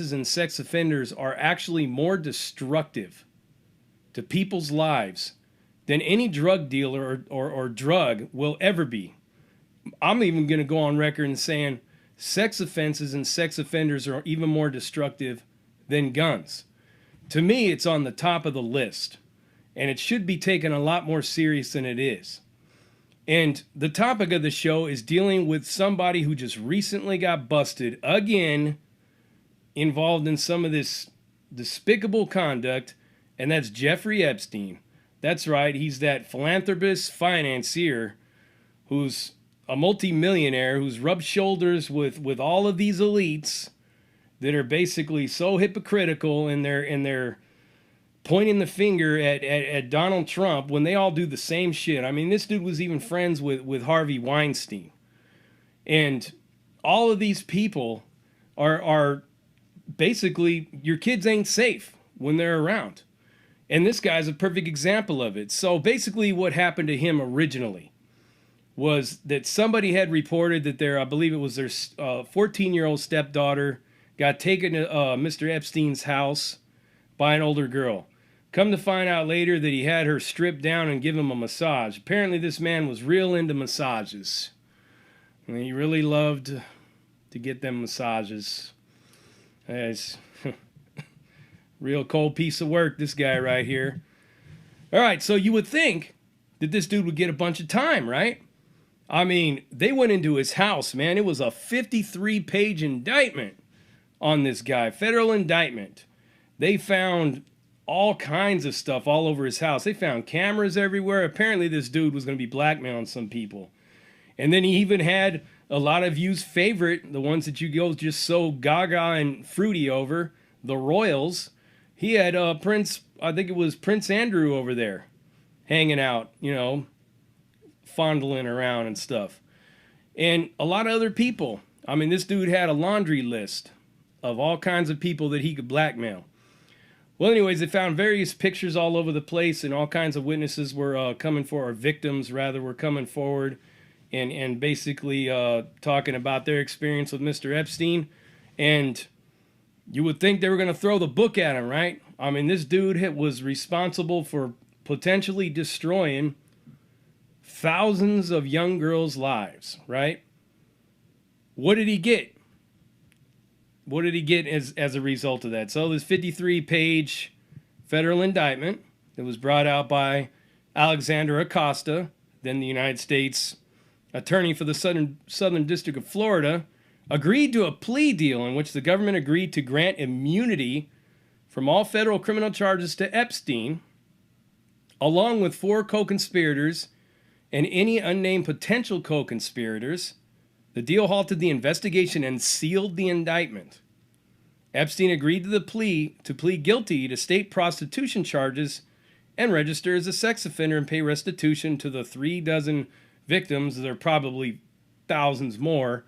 and sex offenders are actually more destructive to people's lives than any drug dealer or drug will ever be. I'm even going to go on record and saying sex offenses and sex offenders are even more destructive than guns. To me, it's on the top of the list, and it should be taken a lot more serious than it is. And the topic of the show is dealing with somebody who just recently got busted again, involved in some of this despicable conduct, and that's Jeffrey Epstein. That's right, he's that philanthropist financier who's a multimillionaire who's rubbed shoulders with all of these elites that are basically so hypocritical in their pointing the finger at Donald Trump when they all do the same shit. I mean, this dude was even friends with Harvey Weinstein. And all of these people are basically, your kids ain't safe when they're around. And this guy's a perfect example of it. So basically what happened to him originally was that somebody had reported that I believe it was their 14-year-old stepdaughter got taken to Mr. Epstein's house by an older girl. Come to find out later that he had her stripped down and give him a massage. Apparently this man was real into massages. And he really loved to get them massages. It's real cold piece of work, this guy right here. All right, so you would think that this dude would get a bunch of time, right? I mean, they went into his house, man. It was a 53-page indictment on this guy, federal indictment. They found all kinds of stuff all over his house. They found cameras everywhere. Apparently this dude was going to be blackmailing some people. And then he even had a lot of you's favorite, the ones that you go just so gaga and fruity over, the royals. He had Prince, I think it was Prince Andrew over there hanging out, you know, fondling around and stuff. And a lot of other people. I mean, this dude had a laundry list of all kinds of people that he could blackmail. Well, anyways, they found various pictures all over the place, and all kinds of witnesses were coming forward, or victims rather, were coming forward and basically talking about their experience with Mr. Epstein. And you would think they were going to throw the book at him, right? I mean, this dude was responsible for potentially destroying thousands of young girls' lives, right? What did he get? What did he get as a result of that? So this 53-page federal indictment that was brought out by Alexander Acosta, then the United States attorney for the Southern District of Florida, agreed to a plea deal in which the government agreed to grant immunity from all federal criminal charges to Epstein, along with 4 co-conspirators and any unnamed potential co-conspirators. The deal halted the investigation and sealed the indictment. Epstein agreed to the plea to plead guilty to state prostitution charges and register as a sex offender and pay restitution to the 36 victims. There are probably thousands more,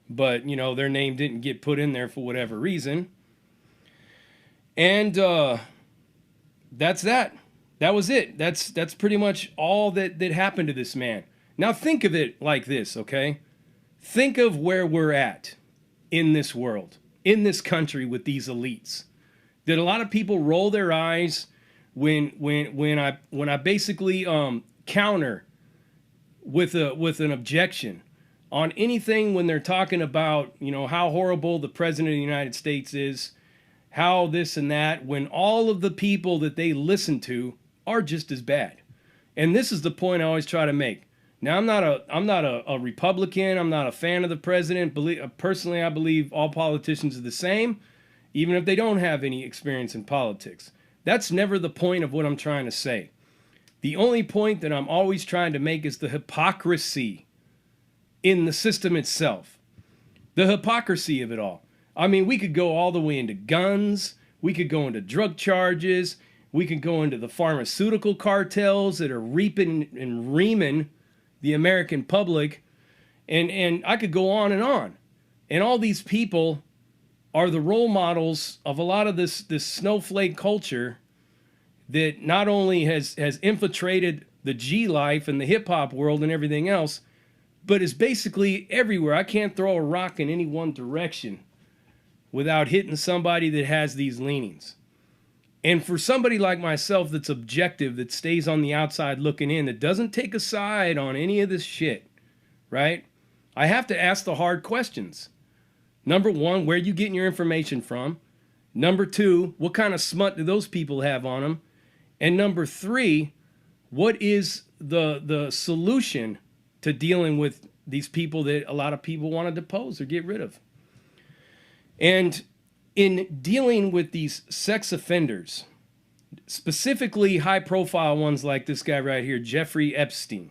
but you know, their name didn't get put in there for whatever reason. And that's that. That was it. That's pretty much all that happened to this man. Now think of it like this, okay? Think of where we're at in this world, in this country with these elites. Did a lot of people roll their eyes when I basically counter with an objection on anything when they're talking about, you know, how horrible the president of the United States is, how this and that, when all of the people that they listen to are just as bad. And this is the point I always try to make. Now, I'm not a Republican. I'm not a fan of the president. Personally, I believe all politicians are the same, even if they don't have any experience in politics. That's never the point of what I'm trying to say. The only point that I'm always trying to make is the hypocrisy in the system itself. The hypocrisy of it all. I mean, we could go all the way into guns. We could go into drug charges. We could go into the pharmaceutical cartels that are reaping and reaming the American public, and I could go on. And all these people are the role models of a lot of this snowflake culture that not only has infiltrated the G life and the hip hop world and everything else, but is basically everywhere. I can't throw a rock in any one direction without hitting somebody that has these leanings. And for somebody like myself that's objective, that stays on the outside looking in, that doesn't take a side on any of this shit, right? I have to ask the hard questions. Number one, where are you getting your information from? Number two, what kind of smut do those people have on them? And number three, what is the solution to dealing with these people that a lot of people want to depose or get rid of? And in dealing with these sex offenders, specifically high-profile ones like this guy right here, Jeffrey Epstein,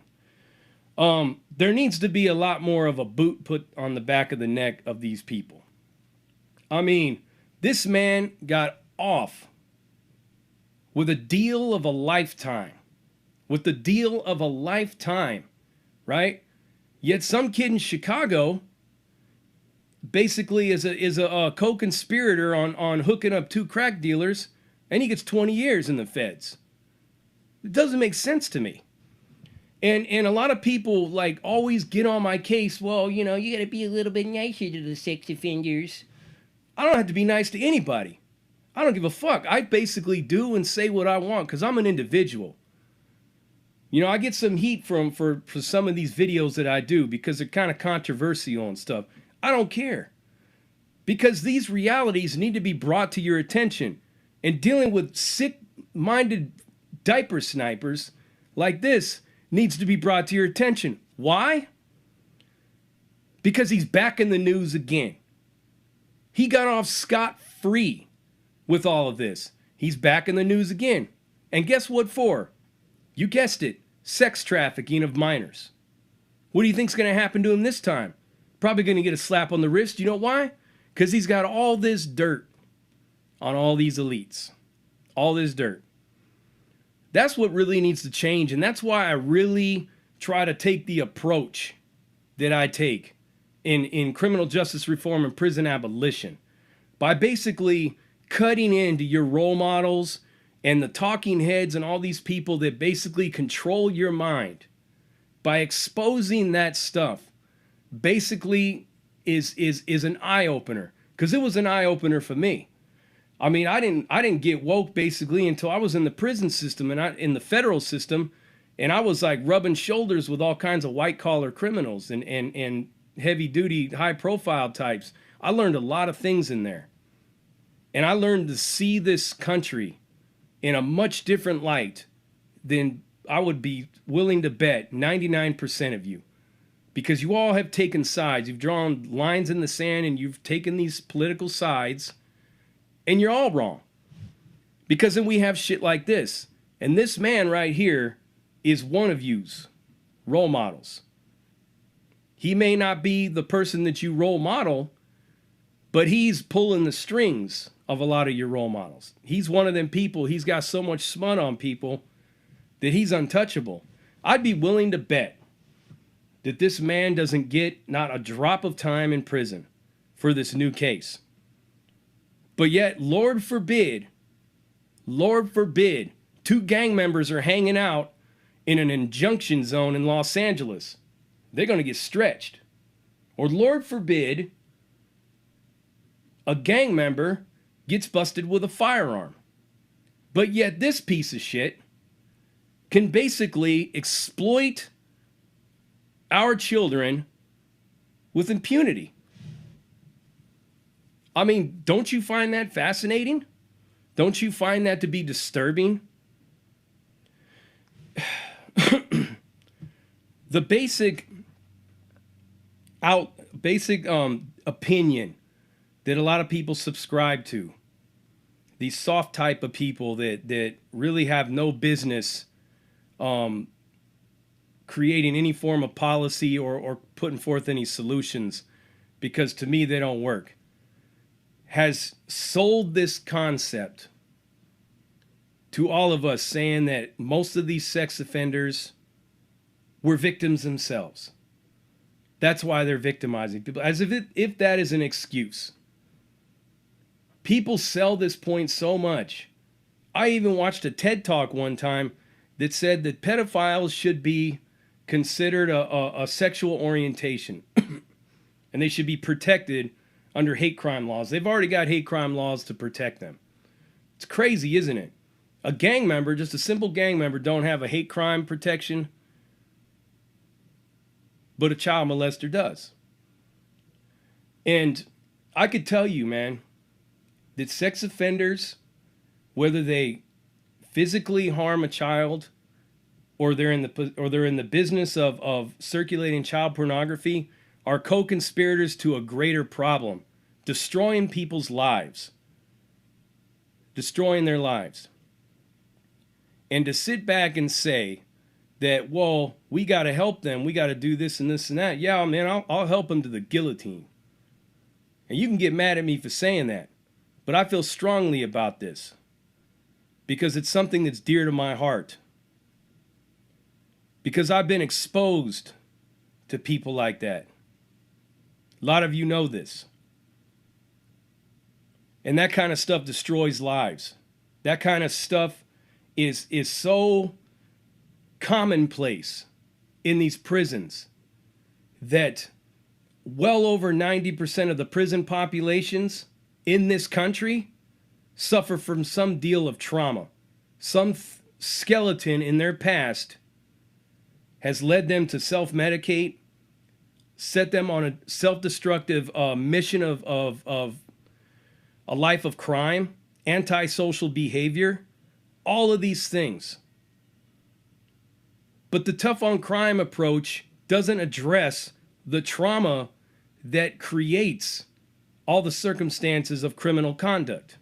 there needs to be a lot more of a boot put on the back of the neck of these people. I mean, this man got off with a deal of a lifetime. With the deal of a lifetime, right? Yet some kid in Chicago basically is a co-conspirator on hooking up two crack dealers, and he gets 20 years in the feds. It doesn't make sense to me. And a lot of people like always get on my case. Well, you know, you got to be a little bit nicer to the sex offenders. I don't have to be nice to anybody. I don't give a fuck. I basically do and say what I want because I'm an individual. You know, I get some heat for some of these videos that I do because they're kind of controversial and stuff. I don't care. Because these realities need to be brought to your attention. And dealing with sick-minded diaper snipers like this needs to be brought to your attention. Why? Because he's back in the news again. He got off scot-free with all of this. He's back in the news again. And guess what for? You guessed it. Sex trafficking of minors. What do you think's going to happen to him this time? Probably going to get a slap on the wrist. You know why? Because he's got all this dirt on all these elites. All this dirt. That's what really needs to change. And that's why I really try to take the approach that I take in criminal justice reform and prison abolition. By basically cutting into your role models and the talking heads and all these people that basically control your mind. By exposing that stuff, basically is an eye-opener. Because it was an eye-opener for me. I mean, I didn't get woke basically until I was in the prison system and in the federal system, and I was like rubbing shoulders with all kinds of white-collar criminals and heavy-duty, high-profile types. I learned a lot of things in there. And I learned to see this country in a much different light than I would be willing to bet 99% of you. Because you all have taken sides. You've drawn lines in the sand and you've taken these political sides. And you're all wrong. Because then we have shit like this. And this man right here is one of you's role models. He may not be the person that you role model, but he's pulling the strings of a lot of your role models. He's one of them people. He's got so much smut on people that he's untouchable. I'd be willing to bet that this man doesn't get not a drop of time in prison for this new case. But yet, Lord forbid, two gang members are hanging out in an injunction zone in Los Angeles. They're going to get stretched. Or Lord forbid, a gang member gets busted with a firearm. But yet this piece of shit can basically exploit our children with impunity. I mean, don't you find that fascinating? Don't you find that to be disturbing? The basic opinion that a lot of people subscribe to, these soft type of people that really have no business creating any form of policy or putting forth any solutions, because to me they don't work, has sold this concept to all of us, saying that most of these sex offenders were victims themselves. That's why they're victimizing people, as if that is an excuse. People sell this point so much. I even watched a TED Talk one time that said that pedophiles should be considered a sexual orientation and they should be protected under hate crime laws. They've already got hate crime laws to protect them. It's crazy, isn't it? A gang member, just a simple gang member, don't have a hate crime protection, but a child molester does. And I could tell you, man, that sex offenders, whether they physically harm a child or they're in the business of circulating child pornography, are co-conspirators to a greater problem, destroying people's lives, destroying their lives. And to sit back and say that, well, we got to help them, we got to do this and this and that. Yeah, man, I'll help them to the guillotine. And you can get mad at me for saying that, but I feel strongly about this because it's something that's dear to my heart. Because I've been exposed to people like that. A lot of you know this. And that kind of stuff destroys lives. That kind of stuff is so commonplace in these prisons that well over 90% of the prison populations in this country suffer from some deal of trauma. Some skeleton in their past has led them to self-medicate, set them on a self-destructive mission of a life of crime, antisocial behavior, all of these things. But the tough on crime approach doesn't address the trauma that creates all the circumstances of criminal conduct.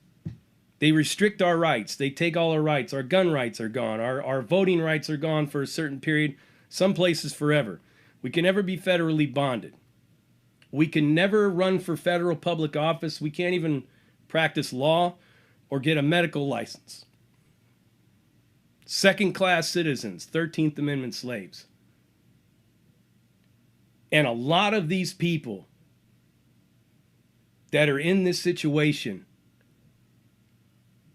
They restrict our rights. They take all our rights. Our gun rights are gone. Our voting rights are gone for a certain period, some places forever. We can never be federally bonded. We can never run for federal public office. We can't even practice law or get a medical license. Second-class citizens, 13th Amendment slaves. And a lot of these people that are in this situation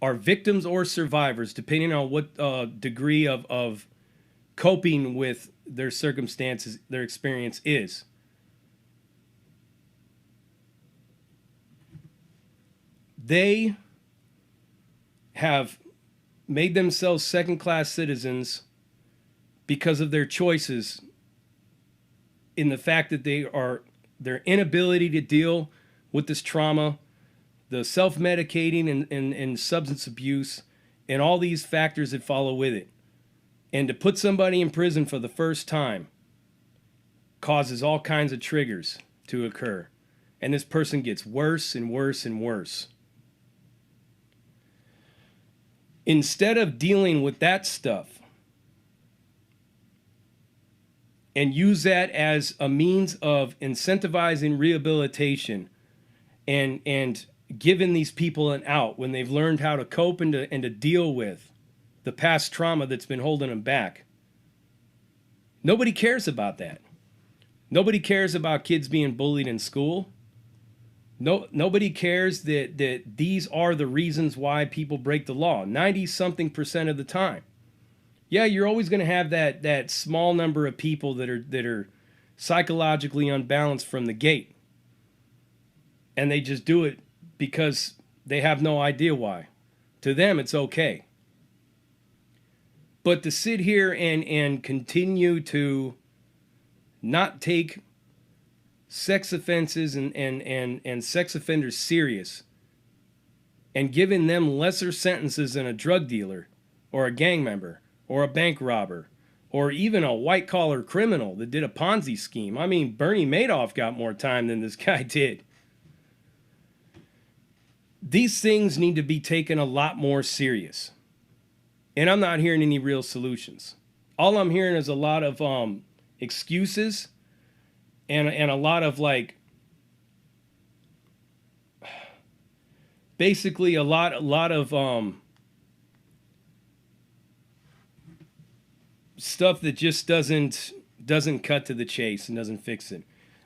are victims or survivors, depending on what degree of coping with their circumstances, their experience is. They have made themselves second-class citizens because of their choices, in the fact that their inability to deal with this trauma, the self-medicating and substance abuse, and all these factors that follow with it. And to put somebody in prison for the first time causes all kinds of triggers to occur. And this person gets worse and worse and worse. Instead of dealing with that stuff and use that as a means of incentivizing rehabilitation and giving these people an out when they've learned how to cope and to deal with the past trauma that's been holding them back. Nobody cares about that. Nobody cares about kids being bullied in school. Nobody cares that these are the reasons why people break the law 90-something% of the time. Yeah, you're always going to have that small number of people that are psychologically unbalanced from the gate. And they just do it because they have no idea why. To them, it's okay. But to sit here and continue to not take sex offenses and sex offenders serious and giving them lesser sentences than a drug dealer or a gang member or a bank robber or even a white-collar criminal that did a Ponzi scheme. I mean, Bernie Madoff got more time than this guy did. These things need to be taken a lot more serious. And I'm not hearing any real solutions. All I'm hearing is a lot of excuses and a lot of basically a lot of stuff that just doesn't cut to the chase and doesn't fix it.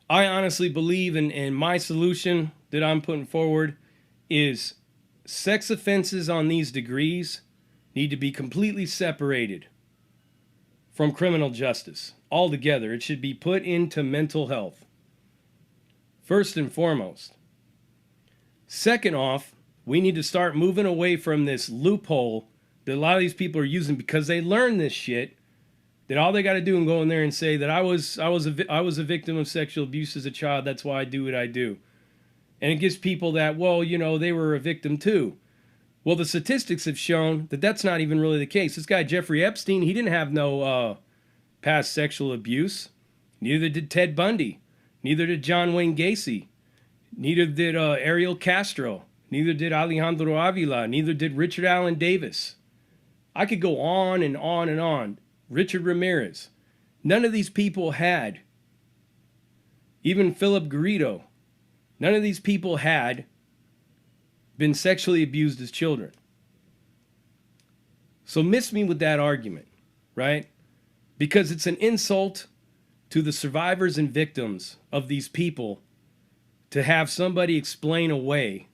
I honestly believe in my solution that I'm putting forward is sex offenses on these degrees need to be completely separated from criminal justice altogether. It should be put into mental health. First and foremost. Second off, we need to start moving away from this loophole that a lot of these people are using because they learn this shit. That all they got to do is go in there and say that I was a victim of sexual abuse as a child. That's why I do what I do. And it gives people that, well, you know, they were a victim too. Well, the statistics have shown that that's not even really the case. This guy, Jeffrey Epstein, he didn't have no past sexual abuse. Neither did Ted Bundy. Neither did John Wayne Gacy. Neither did Ariel Castro. Neither did Alejandro Avila. Neither did Richard Allen Davis. I could go on and on and on. Richard Ramirez. None of these people had. Even Philip Garrido. None of these people had been sexually abused as children. So miss me with that argument, right? Because it's an insult to the survivors and victims of these people to have somebody explain away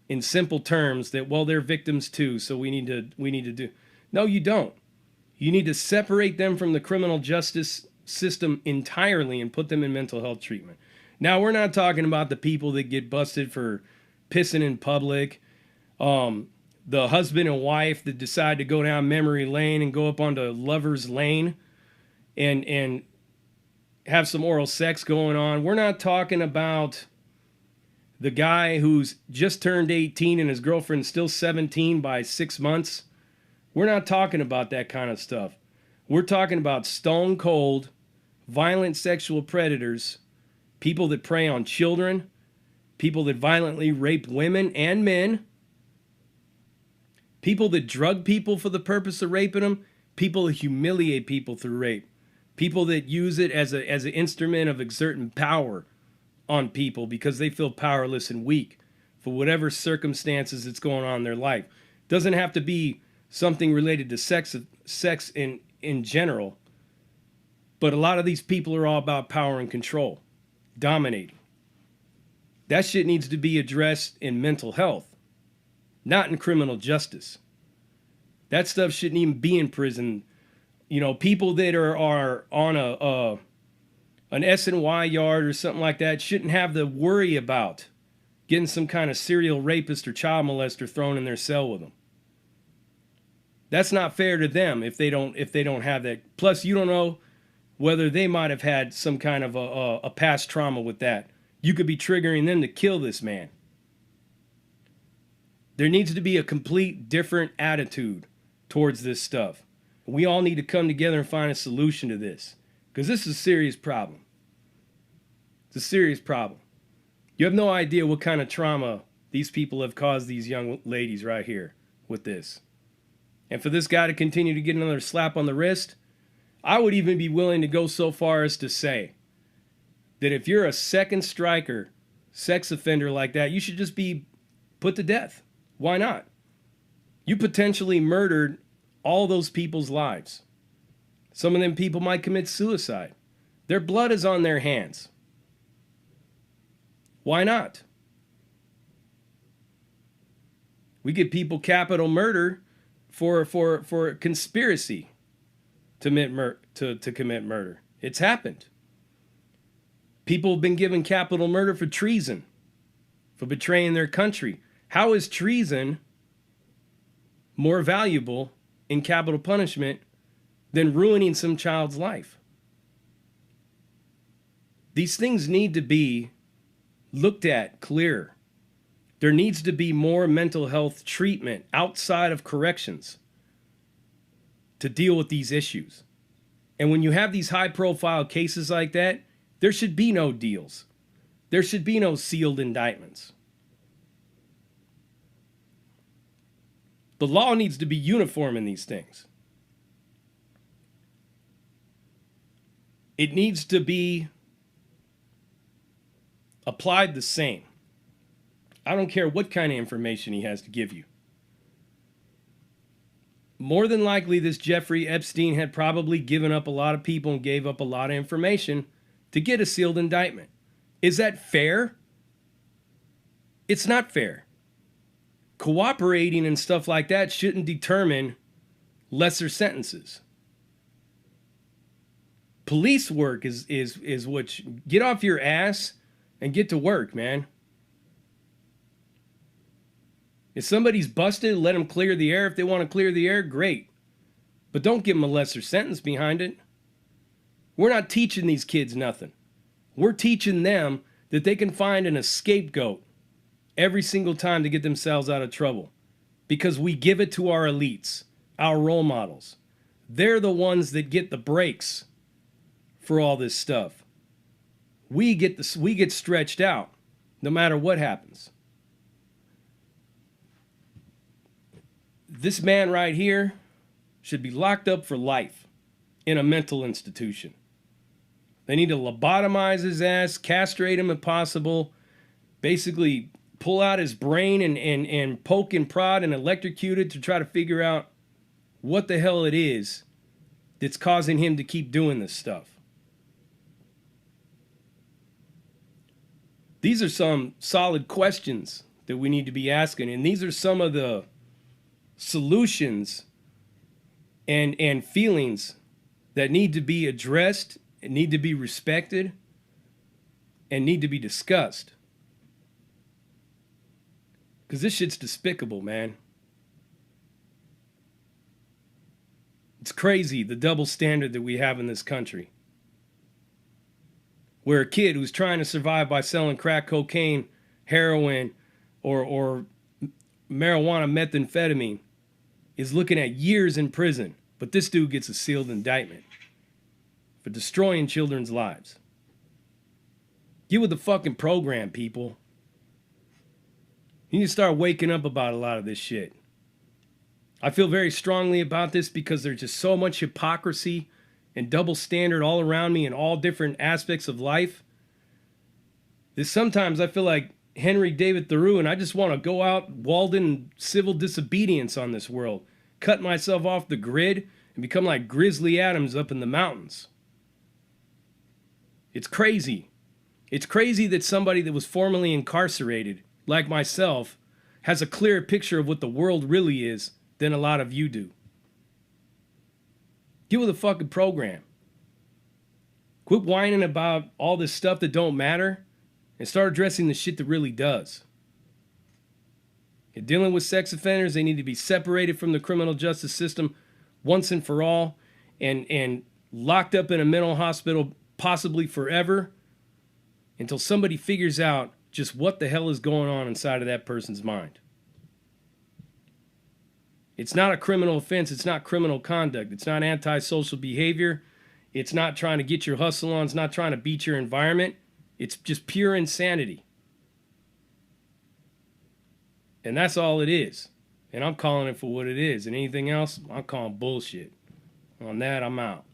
in simple terms that, well, they're victims too, so we need to do. No, you don't. You need to separate them from the criminal justice system entirely and put them in mental health treatment. Now, we're not talking about the people that get busted for pissing in public, the husband and wife that decide to go down memory lane and go up onto lover's lane and have some oral sex going on. We're not talking about the guy who's just turned 18 and his girlfriend's still 17 by 6 months. We're not talking about that kind of stuff. We're talking about stone cold, violent sexual predators, people that prey on children, people that violently rape women and men, people that drug people for the purpose of raping them, people that humiliate people through rape, people that use it as an instrument of exerting power on people because they feel powerless and weak for whatever circumstances that's going on in their life. Doesn't have to be something related to sex in general, but a lot of these people are all about power and control, dominating. That shit needs to be addressed in mental health, not in criminal justice. That stuff shouldn't even be in prison. You know, people that are on an S&Y yard or something like that shouldn't have to worry about getting some kind of serial rapist or child molester thrown in their cell with them. That's not fair to them if they don't have that. Plus, you don't know whether they might have had some kind of a past trauma with that. You could be triggering them to kill this man. There needs to be a complete different attitude towards this stuff. We all need to come together and find a solution to this, because this is a serious problem. It's a serious problem. You have no idea what kind of trauma these people have caused these young ladies right here with this. And for this guy to continue to get another slap on the wrist, I would even be willing to go so far as to say that if you're a second striker, sex offender like that, you should just be put to death. Why not? You potentially murdered all those people's lives. Some of them people might commit suicide. Their blood is on their hands. Why not? We give people capital murder for conspiracy to commit murder. It's happened. People have been given capital murder for treason, for betraying their country. How is treason more valuable in capital punishment than ruining some child's life? These things need to be looked at clear. There needs to be more mental health treatment outside of corrections to deal with these issues. And when you have these high-profile cases like that, there should be no deals. There should be no sealed indictments. The law needs to be uniform in these things. It needs to be applied the same. I don't care what kind of information he has to give you. More than likely, this Jeffrey Epstein had probably given up a lot of people and gave up a lot of information to get a sealed indictment. Is that fair? It's not fair. Cooperating and stuff like that shouldn't determine lesser sentences. Police work is what get off your ass and get to work, man. If somebody's busted, let them clear the air. If they want to clear the air, great. But don't give them a lesser sentence behind it. We're not teaching these kids nothing. We're teaching them that they can find a scapegoat every single time to get themselves out of trouble. Because we give it to our elites, our role models. They're the ones that get the breaks for all this stuff. We get stretched out no matter what happens. This man right here should be locked up for life in a mental institution. They need to lobotomize his ass, castrate him if possible, basically pull out his brain and poke and prod and electrocute it to try to figure out what the hell it is that's causing him to keep doing this stuff. These are some solid questions that we need to be asking, and these are some of the solutions and feelings that need to be addressed and need to be respected and need to be discussed. Because this shit's despicable, man. It's crazy, the double standard that we have in this country. Where a kid who's trying to survive by selling crack cocaine, heroin, or marijuana methamphetamine is looking at years in prison. But this dude gets a sealed indictment for destroying children's lives. Get with the fucking program, people. You need to start waking up about a lot of this shit. I feel very strongly about this because there's just so much hypocrisy and double standard all around me in all different aspects of life. That sometimes I feel like Henry David Thoreau and I just want to go out Walden civil disobedience on this world. Cut myself off the grid and become like Grizzly Adams up in the mountains. It's crazy. It's crazy that somebody that was formerly incarcerated, like myself, has a clearer picture of what the world really is than a lot of you do. Get with the fucking program. Quit whining about all this stuff that don't matter and start addressing the shit that really does. You're dealing with sex offenders, they need to be separated from the criminal justice system once and for all and locked up in a mental hospital possibly forever until somebody figures out just what the hell is going on inside of that person's mind. It's not a criminal offense. It's not criminal conduct. It's not antisocial behavior. It's not trying to get your hustle on. It's not trying to beat your environment. It's just pure insanity. And that's all it is. And I'm calling it for what it is. And anything else, I'm calling bullshit. On that, I'm out.